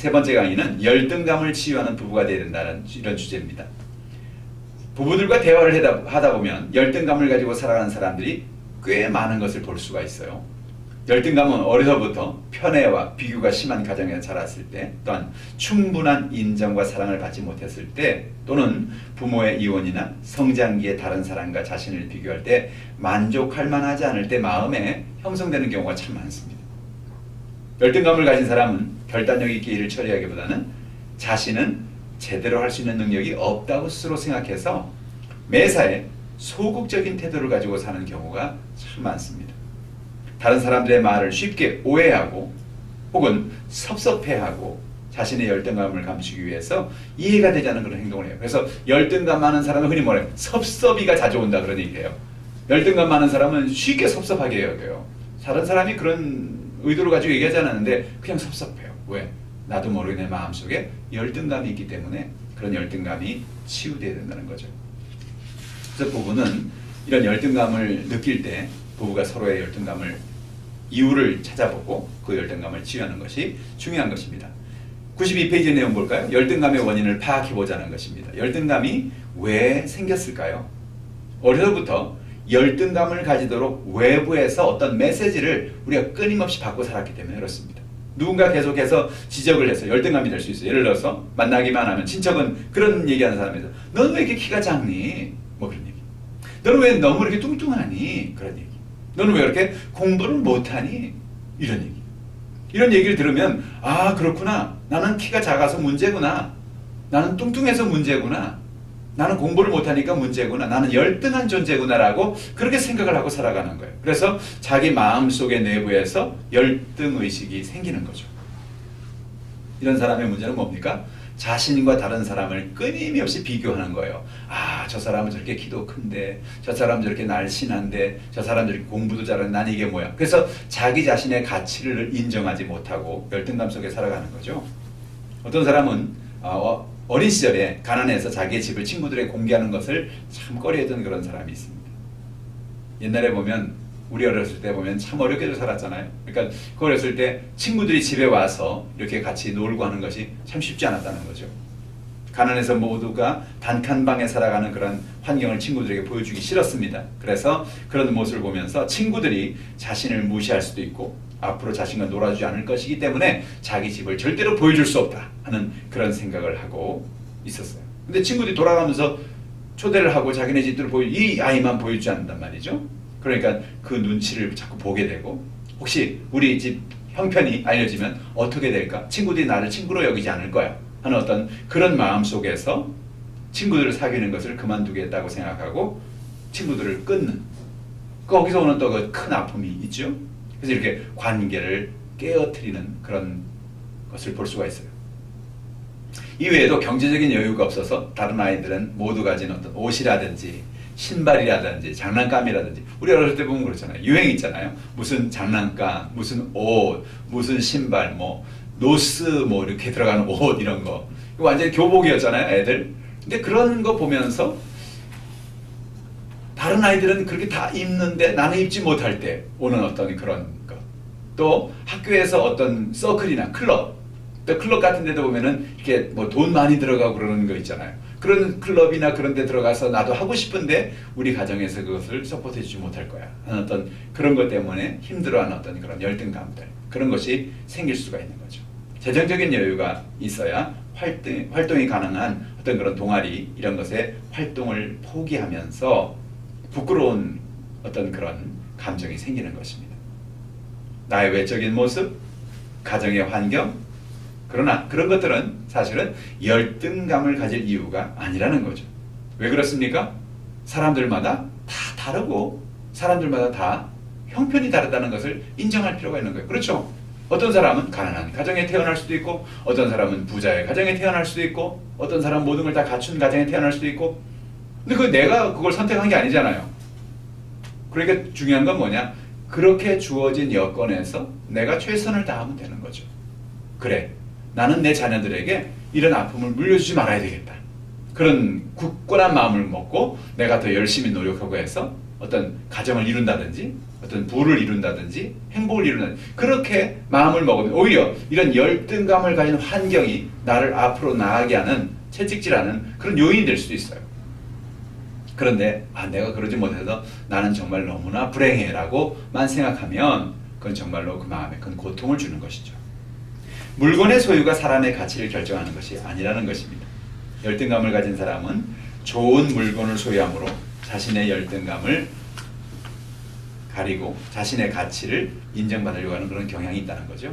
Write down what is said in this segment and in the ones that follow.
세 번째 강의는 열등감을 치유하는 부부가 되어야 된다는 이런 주제입니다. 부부들과 대화를 하다 보면 열등감을 가지고 살아가는 사람들이 꽤 많은 것을 볼 수가 있어요. 열등감은 어려서부터 편애와 비교가 심한 가정에서 자랐을 때, 또한 충분한 인정과 사랑을 받지 못했을 때, 또는 부모의 이혼이나 성장기에 다른 사람과 자신을 비교할 때 만족할 만하지 않을 때 마음에 형성되는 경우가 참 많습니다. 열등감을 가진 사람은 결단력 있게 일을 처리하기보다는 자신은 제대로 할 수 있는 능력이 없다고 스스로 생각해서 매사에 소극적인 태도를 가지고 사는 경우가 참 많습니다. 다른 사람들의 말을 쉽게 오해하고 혹은 섭섭해하고 자신의 열등감을 감추기 위해서 이해가 되지 않는 그런 행동을 해요. 그래서 열등감 많은 사람은 흔히 뭐래요? 섭섭이가 자주 온다 그런 얘기예요. 열등감 많은 사람은 쉽게 섭섭하게 여겨요. 다른 사람이 그런 의도를 가지고 얘기하지 않았는데 그냥 섭섭해요. 왜? 나도 모르게 내 마음속에 열등감이 있기 때문에 그런 열등감이 치유돼야 된다는 거죠. 그래서 부부는 이런 열등감을 느낄 때 부부가 서로의 열등감을 이유를 찾아보고 그 열등감을 치유하는 것이 중요한 것입니다. 92페이지 내용 볼까요? 열등감의 원인을 파악해보자는 것입니다. 열등감이 왜 생겼을까요? 어려서부터 열등감을 가지도록 외부에서 어떤 메시지를 우리가 끊임없이 받고 살았기 때문에 그렇습니다. 누군가 계속해서 지적을 해서 열등감이 될 수 있어요. 예를 들어서 만나기만 하면 친척은 그런 얘기하는 사람에서 너는 왜 이렇게 키가 작니? 뭐 그런 얘기. 너는 왜 너무 이렇게 뚱뚱하니? 그런 얘기. 너는 왜 이렇게 공부를 못하니? 이런 얘기. 이런 얘기를 들으면 아 그렇구나. 나는 키가 작아서 문제구나. 나는 뚱뚱해서 문제구나. 나는 공부를 못하니까 문제구나. 나는 열등한 존재구나라고 그렇게 생각을 하고 살아가는 거예요. 그래서 자기 마음속의 내부에서 열등의식이 생기는 거죠. 이런 사람의 문제는 뭡니까? 자신과 다른 사람을 끊임없이 비교하는 거예요. 아, 저 사람은 저렇게 키도 큰데, 저 사람은 저렇게 날씬한데, 저 사람은 저렇게 공부도 잘하는데 난 이게 뭐야. 그래서 자기 자신의 가치를 인정하지 못하고 열등감 속에 살아가는 거죠. 어떤 사람은 어린 시절에 가난해서 자기의 집을 친구들에게 공개하는 것을 참 꺼려했던 그런 사람이 있습니다. 옛날에 보면 우리 어렸을 때 보면 참 어렵게도 살았잖아요. 그러니까 그 어렸을 때 친구들이 집에 와서 이렇게 같이 놀고 하는 것이 참 쉽지 않았다는 거죠. 가난해서 모두가 단칸방에 살아가는 그런 환경을 친구들에게 보여주기 싫었습니다. 그래서 그런 모습을 보면서 친구들이 자신을 무시할 수도 있고 앞으로 자신과 놀아주지 않을 것이기 때문에 자기 집을 절대로 보여줄 수 없다 하는 그런 생각을 하고 있었어요. 근데 친구들이 돌아가면서 초대를 하고 자기네 집들을 이 아이만 보여주지 않는단 말이죠. 그러니까 그 눈치를 자꾸 보게 되고 혹시 우리 집 형편이 알려지면 어떻게 될까? 친구들이 나를 친구로 여기지 않을 거야 하는 어떤 그런 마음 속에서 친구들을 사귀는 것을 그만두겠다고 생각하고 친구들을 끊는 거기서 오는 또 그 큰 아픔이 있죠. 그래서 이렇게 관계를 깨어뜨리는 그런 것을 볼 수가 있어요. 이외에도 경제적인 여유가 없어서 다른 아이들은 모두 가진 어떤 옷이라든지 신발이라든지 장난감이라든지 우리 어렸을 때 보면 그렇잖아요. 유행 있잖아요. 무슨 장난감, 무슨 옷, 무슨 신발, 뭐 노스 뭐 이렇게 들어가는 옷 이런 거. 이거 완전히 교복이었잖아요, 애들. 근데 그런 거 보면서 다른 아이들은 그렇게 다 입는데 나는 입지 못할 때 오는 어떤 그런 것. 또 학교에서 어떤 서클이나 클럽, 또 클럽 같은 데도 보면은 이렇게 뭐 돈 많이 들어가고 그러는 거 있잖아요. 그런 클럽이나 그런 데 들어가서 나도 하고 싶은데 우리 가정에서 그것을 서포트해 주지 못할 거야 하는 어떤 그런 것 때문에 힘들어하는 어떤 그런 열등감들, 그런 것이 생길 수가 있는 거죠. 재정적인 여유가 있어야 활동이 가능한 어떤 그런 동아리 이런 것에 활동을 포기하면서 부끄러운 어떤 그런 감정이 생기는 것입니다. 나의 외적인 모습, 가정의 환경, 그러나 그런 것들은 사실은 열등감을 가질 이유가 아니라는 거죠. 왜 그렇습니까? 사람들마다 다 다르고 사람들마다 다 형편이 다르다는 것을 인정할 필요가 있는 거예요. 그렇죠? 어떤 사람은 가난한 가정에 태어날 수도 있고 어떤 사람은 부자의 가정에 태어날 수도 있고 어떤 사람은 모든 걸 다 갖춘 가정에 태어날 수도 있고 근데 내가 그걸 선택한 게 아니잖아요. 그러니까 중요한 건 뭐냐? 그렇게 주어진 여건에서 내가 최선을 다하면 되는 거죠. 그래, 나는 내 자녀들에게 이런 아픔을 물려주지 말아야 되겠다. 그런 굳건한 마음을 먹고 내가 더 열심히 노력하고 해서 어떤 가정을 이룬다든지 어떤 부를 이룬다든지 행복을 이룬다든지 그렇게 마음을 먹으면 오히려 이런 열등감을 가진 환경이 나를 앞으로 나아가게 하는 채찍질하는 그런 요인이 될 수도 있어요. 그런데 내가 그러지 못해서 나는 정말 너무나 불행해 라고만 생각하면 그건 정말로 그 마음에 큰 고통을 주는 것이죠. 물건의 소유가 사람의 가치를 결정하는 것이 아니라는 것입니다. 열등감을 가진 사람은 좋은 물건을 소유함으로 자신의 열등감을 가리고 자신의 가치를 인정받으려고 하는 그런 경향이 있다는 거죠.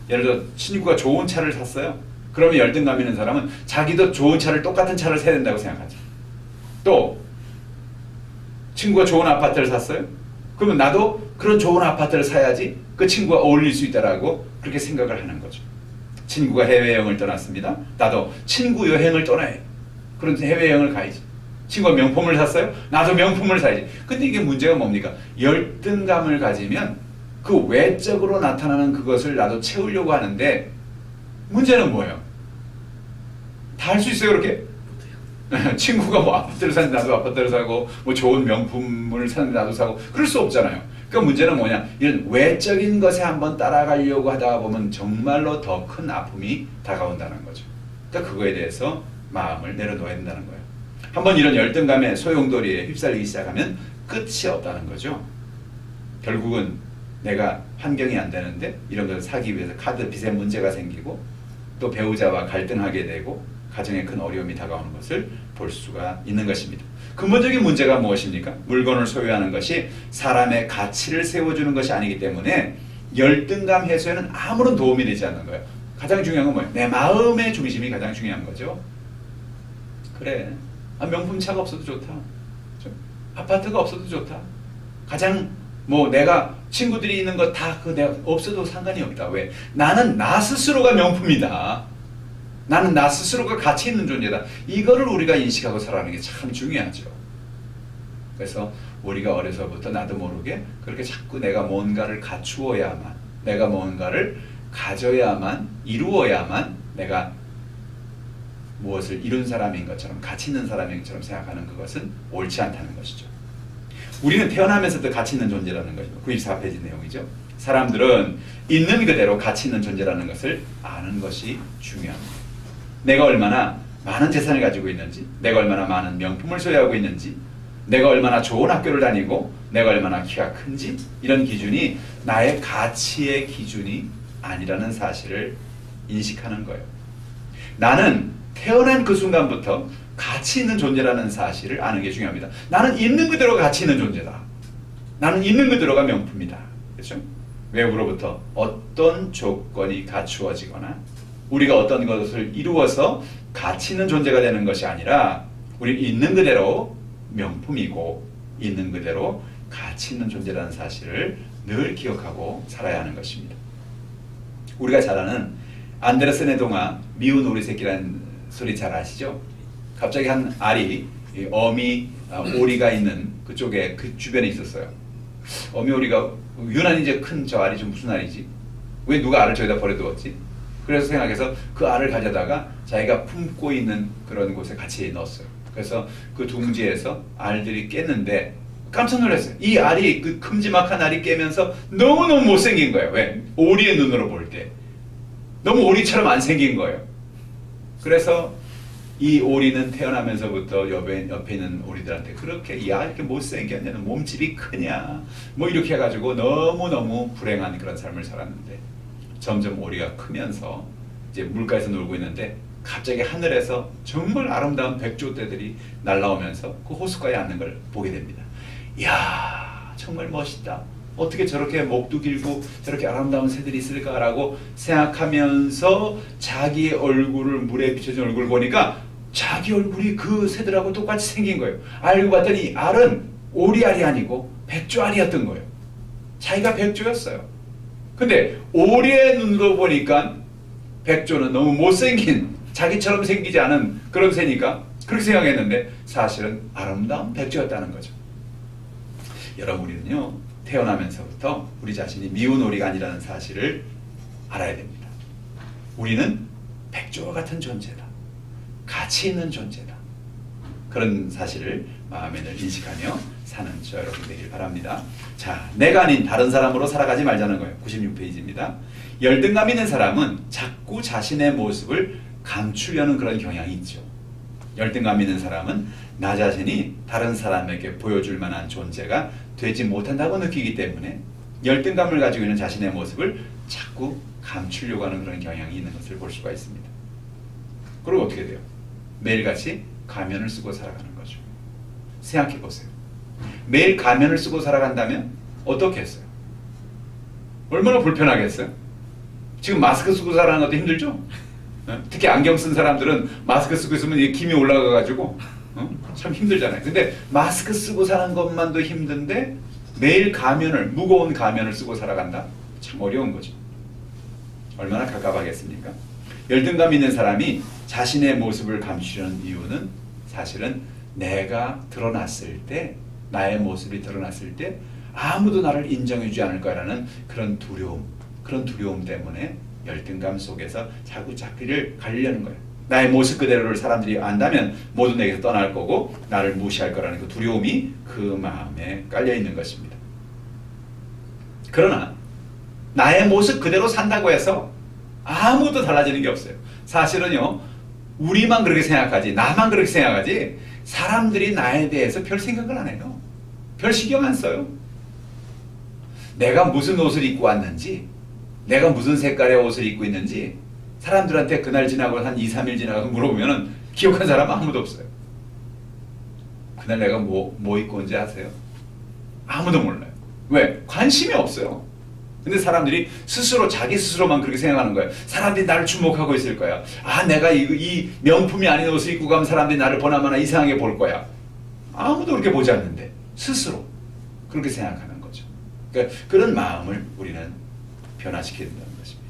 예를 들어 친구가 좋은 차를 샀어요. 그러면 열등감 있는 사람은 자기도 좋은 차를 똑같은 차를 사야 된다고 생각하죠. 또 친구가 좋은 아파트를 샀어요. 그러면 나도 그런 좋은 아파트를 사야지 그 친구가 어울릴 수 있다라고 그렇게 생각을 하는 거죠. 친구가 해외여행을 떠났습니다. 나도 친구 여행을 떠나야 해. 그런 해외여행을 가야지. 친구가 명품을 샀어요. 나도 명품을 사야지. 근데 이게 문제가 뭡니까? 열등감을 가지면 그 외적으로 나타나는 그것을 나도 채우려고 하는데 문제는 뭐예요? 다 할 수 있어요 그렇게? 친구가 뭐 아파트를 사는데 나도 아파트를 사고 뭐 좋은 명품을 사는데 나도 사고 그럴 수 없잖아요. 그러니까 문제는 뭐냐? 이런 외적인 것에 한번 따라가려고 하다 보면 정말로 더 큰 아픔이 다가온다는 거죠. 그러니까 그거에 대해서 마음을 내려놓아야 된다는 거예요. 한번 이런 열등감의 소용돌이에 휩쓸리기 시작하면 끝이 없다는 거죠. 결국은 내가 환경이 안 되는데 이런 것을 사기 위해서 카드 빚에 문제가 생기고 또 배우자와 갈등하게 되고 가정에 큰 어려움이 다가오는 것을 볼 수가 있는 것입니다. 근본적인 문제가 무엇입니까? 물건을 소유하는 것이 사람의 가치를 세워주는 것이 아니기 때문에 열등감 해소에는 아무런 도움이 되지 않는 거예요. 가장 중요한 건 뭐예요? 내 마음의 중심이 가장 중요한 거죠. 그래, 명품차가 없어도 좋다. 아파트가 없어도 좋다. 가장 내가 친구들이 있는 거 다 내가 없어도 상관이 없다. 왜? 나는 나 스스로가 명품이다. 나는 나 스스로가 가치 있는 존재다. 이거를 우리가 인식하고 살아가는 게 참 중요하죠. 그래서 우리가 어려서부터 나도 모르게 그렇게 자꾸 내가 뭔가를 갖추어야만, 내가 뭔가를 가져야만, 이루어야만 내가 무엇을 이룬 사람인 것처럼, 가치 있는 사람인 것처럼 생각하는 그것은 옳지 않다는 것이죠. 우리는 태어나면서도 가치 있는 존재라는 거죠. 94페이지 내용이죠. 사람들은 있는 그대로 가치 있는 존재라는 것을 아는 것이 중요합니다. 내가 얼마나 많은 재산을 가지고 있는지, 내가 얼마나 많은 명품을 소유하고 있는지, 내가 얼마나 좋은 학교를 다니고, 내가 얼마나 키가 큰지, 이런 기준이 나의 가치의 기준이 아니라는 사실을 인식하는 거예요. 나는 태어난 그 순간부터 가치 있는 존재라는 사실을 아는 게 중요합니다. 나는 있는 그대로 가치 있는 존재다. 나는 있는 그대로가 명품이다. 그렇죠? 외부로부터 어떤 조건이 갖추어지거나 우리가 어떤 것을 이루어서 가치 있는 존재가 되는 것이 아니라 우리 있는 그대로 명품이고 있는 그대로 가치 있는 존재라는 사실을 늘 기억하고 살아야 하는 것입니다. 우리가 잘 아는 안데르센의 동화 미운 오리 새끼라는 소리 잘 아시죠? 갑자기 한 알이 어미 오리가 있는 그쪽에 그 주변에 있었어요. 어미 오리가 유난히 이제 큰 저 알이 좀 무슨 알이지? 왜 누가 알을 저기다 버려두었지? 그래서 생각해서 그 알을 가져다가 자기가 품고 있는 그런 곳에 같이 넣었어요. 그래서 그 둥지에서 알들이 깼는데 깜짝 놀랐어요. 이 알이 그 큼지막한 알이 깨면서 너무너무 못생긴 거예요. 왜? 오리의 눈으로 볼 때. 너무 오리처럼 안 생긴 거예요. 그래서 이 오리는 태어나면서부터 옆에 있는 오리들한테 그렇게 야 이렇게 못생겼냐, 몸집이 크냐 뭐 이렇게 해가지고 너무너무 불행한 그런 삶을 살았는데 점점 오리가 크면서 이제 물가에서 놀고 있는데 갑자기 하늘에서 정말 아름다운 백조떼들이 날아오면서 그 호숫가에 앉는 걸 보게 됩니다. 이야 정말 멋있다. 어떻게 저렇게 목도 길고 저렇게 아름다운 새들이 있을까라고 생각하면서 자기의 얼굴을 물에 비춰진 얼굴을 보니까 자기 얼굴이 그 새들하고 똑같이 생긴 거예요. 알고 봤더니 알은 오리알이 아니고 백조알이었던 거예요. 자기가 백조였어요. 근데 오리의 눈으로 보니까 백조는 너무 못생긴 자기처럼 생기지 않은 그런 새니까 그렇게 생각했는데 사실은 아름다운 백조였다는 거죠. 여러분 우리는요 태어나면서부터 우리 자신이 미운 오리가 아니라는 사실을 알아야 됩니다. 우리는 백조와 같은 존재다. 가치 있는 존재다. 그런 사실을 마음에 늘 인식하며 사는 저 여러분 되길 바랍니다. 자, 내가 아닌 다른 사람으로 살아가지 말자는 거예요. 96페이지입니다. 열등감 있는 사람은 자꾸 자신의 모습을 감추려는 그런 경향이 있죠. 열등감 있는 사람은 나 자신이 다른 사람에게 보여줄 만한 존재가 되지 못한다고 느끼기 때문에 열등감을 가지고 있는 자신의 모습을 자꾸 감추려고 하는 그런 경향이 있는 것을 볼 수가 있습니다. 그리고 어떻게 돼요? 매일같이 가면을 쓰고 살아가는 거죠. 생각해 보세요. 매일 가면을 쓰고 살아간다면 어떻게 했어요? 얼마나 불편하겠어요? 지금 마스크 쓰고 살아가는 것도 힘들죠? 특히 안경 쓴 사람들은 마스크 쓰고 있으면 이게 김이 올라가가지고 참 힘들잖아요. 근데 마스크 쓰고 사는 것만도 힘든데 매일 가면을, 무거운 가면을 쓰고 살아간다? 참 어려운 거죠. 얼마나 갑갑하겠습니까? 열등감 있는 사람이 자신의 모습을 감추려는 이유는 사실은 내가 드러났을 때, 나의 모습이 드러났을 때 아무도 나를 인정해주지 않을 거라는 그런 두려움 때문에 열등감 속에서 자꾸 자기를 가리려는 거예요. 나의 모습 그대로를 사람들이 안다면 모두 내게서 떠날 거고 나를 무시할 거라는 그 두려움이 그 마음에 깔려 있는 것입니다. 그러나 나의 모습 그대로 산다고 해서 아무도 달라지는 게 없어요. 사실은요, 우리만 그렇게 생각하지, 나만 그렇게 생각하지 사람들이 나에 대해서 별 생각을 안 해요. 별 신경 안 써요. 내가 무슨 옷을 입고 왔는지, 내가 무슨 색깔의 옷을 입고 있는지 사람들한테 그날 지나고 한 2, 3일 지나고 물어보면 기억한 사람 아무도 없어요. 그날 내가 뭐 입고 온지 아세요? 아무도 몰라요. 왜? 관심이 없어요. 근데 사람들이 스스로, 자기 스스로만 그렇게 생각하는 거예요. 사람들이 나를 주목하고 있을 거야. 아, 내가 이 명품이 아닌 옷을 입고 가면 사람들이 나를 보나마나 이상하게 볼 거야. 아무도 그렇게 보지 않는데 스스로 그렇게 생각하는 거죠. 그러니까 그런 마음을 우리는 변화시켜야 된다는 것입니다.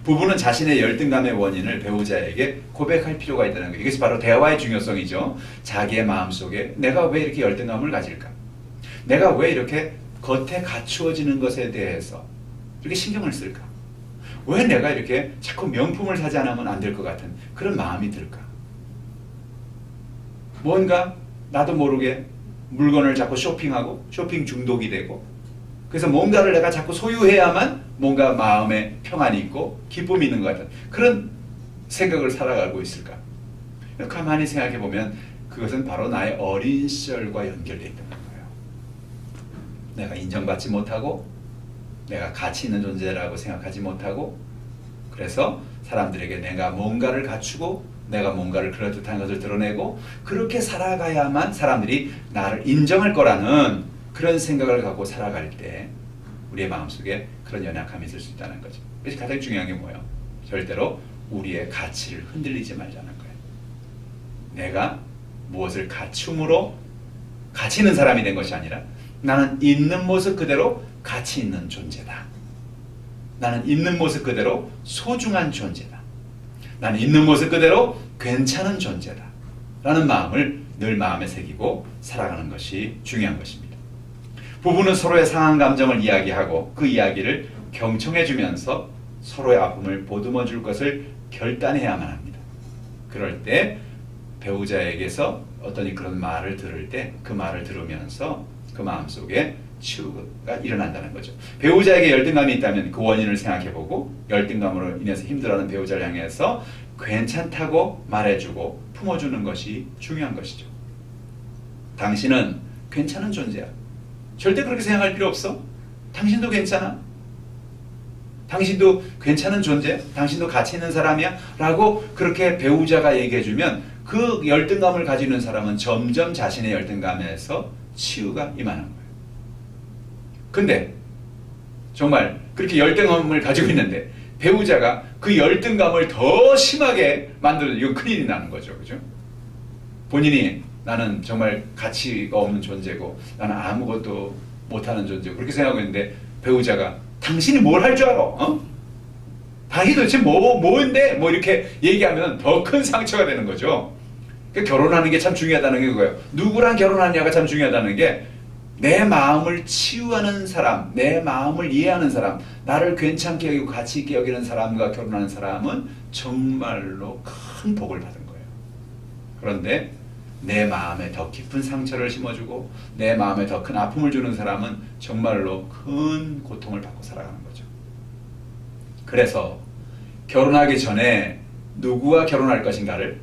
부부는 자신의 열등감의 원인을 배우자에게 고백할 필요가 있다는 거예요. 이것이 바로 대화의 중요성이죠. 자기의 마음속에 내가 왜 이렇게 열등감을 가질까? 내가 왜 이렇게 겉에 갖추어지는 것에 대해서 이렇게 신경을 쓸까? 왜 내가 이렇게 자꾸 명품을 사지 않으면 안 될 것 같은 그런 마음이 들까? 뭔가 나도 모르게 물건을 자꾸 쇼핑하고 쇼핑 중독이 되고 그래서 뭔가를 내가 자꾸 소유해야만 뭔가 마음에 평안이 있고 기쁨이 있는 것 같은 그런 생각을 살아가고 있을까? 가만히 생각해 보면 그것은 바로 나의 어린 시절과 연결되어 있다는 거예요. 내가 인정받지 못하고 내가 가치 있는 존재라고 생각하지 못하고 그래서 사람들에게 내가 뭔가를 갖추고 내가 뭔가를 그럴듯한 것을 드러내고 그렇게 살아가야만 사람들이 나를 인정할 거라는 그런 생각을 갖고 살아갈 때 우리의 마음속에 그런 연약함이 있을 수 있다는 거죠. 그래서 가장 중요한 게 뭐예요? 절대로 우리의 가치를 흔들리지 말자는 거예요. 내가 무엇을 갖춤으로 가치 있는 사람이 된 것이 아니라 나는 있는 모습 그대로 가치 있는 존재다. 나는 있는 모습 그대로 소중한 존재다. 나는 있는 모습 그대로 괜찮은 존재다. 라는 마음을 늘 마음에 새기고 살아가는 것이 중요한 것입니다. 부부는 서로의 상한 감정을 이야기하고 그 이야기를 경청해주면서 서로의 아픔을 보듬어 줄 것을 결단해야만 합니다. 그럴 때 배우자에게서 어떤 그런 말을 들을 때 그 말을 들으면서 그 마음속에 치유가 일어난다는 거죠. 배우자에게 열등감이 있다면 그 원인을 생각해보고 열등감으로 인해서 힘들어하는 배우자를 향해서 괜찮다고 말해주고 품어주는 것이 중요한 것이죠. 당신은 괜찮은 존재야. 절대 그렇게 생각할 필요 없어. 당신도 괜찮아. 당신도 괜찮은 존재, 당신도 가치 있는 사람이야 라고 그렇게 배우자가 얘기해주면 그 열등감을 가지고 있는 사람은 점점 자신의 열등감에서 치유가 임하는 거예요. 근데 정말 그렇게 열등감을 가지고 있는데 배우자가 그 열등감을 더 심하게 만들어서 이거 큰일이 나는 거죠. 그죠? 본인이 나는 정말 가치가 없는 존재고 나는 아무것도 못하는 존재고 그렇게 생각하고 있는데 배우자가 당신이 뭘 할 줄 알아? 어? 당신이 도대체 뭔데? 뭐 이렇게 얘기하면 더 큰 상처가 되는 거죠. 그러니까 결혼하는 게 참 중요하다는 게 그거예요. 누구랑 결혼하느냐가 참 중요하다는 게 내 마음을 치유하는 사람, 내 마음을 이해하는 사람, 나를 괜찮게 여기고 가치 있게 여기는 사람과 결혼하는 사람은 정말로 큰 복을 받은 거예요. 그런데 내 마음에 더 깊은 상처를 심어주고 내 마음에 더 큰 아픔을 주는 사람은 정말로 큰 고통을 받고 살아가는 거죠. 그래서 결혼하기 전에 누구와 결혼할 것인가를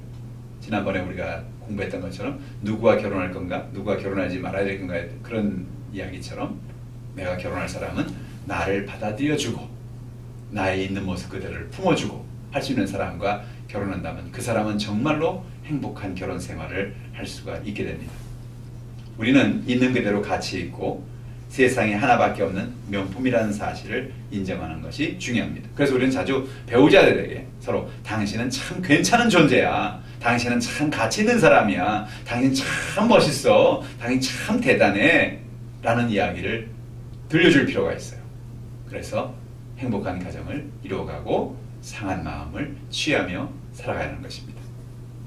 지난번에 우리가 공부했던 것처럼 누구와 결혼할 건가, 누구와 결혼하지 말아야 될 건가 그런 이야기처럼 내가 결혼할 사람은 나를 받아들여주고 나의 있는 모습 그대로를 품어주고 할 수 있는 사람과 결혼한다면 그 사람은 정말로 행복한 결혼 생활을 할 수가 있게 됩니다. 우리는 있는 그대로 가치 있고 세상에 하나밖에 없는 명품이라는 사실을 인정하는 것이 중요합니다. 그래서 우리는 자주 배우자들에게 서로 당신은 참 괜찮은 존재야. 당신은 참 가치 있는 사람이야. 당신 참 멋있어. 당신 참 대단해. 라는 이야기를 들려줄 필요가 있어요. 그래서 행복한 가정을 이루어가고 상한 마음을 취하며 살아가는 것입니다.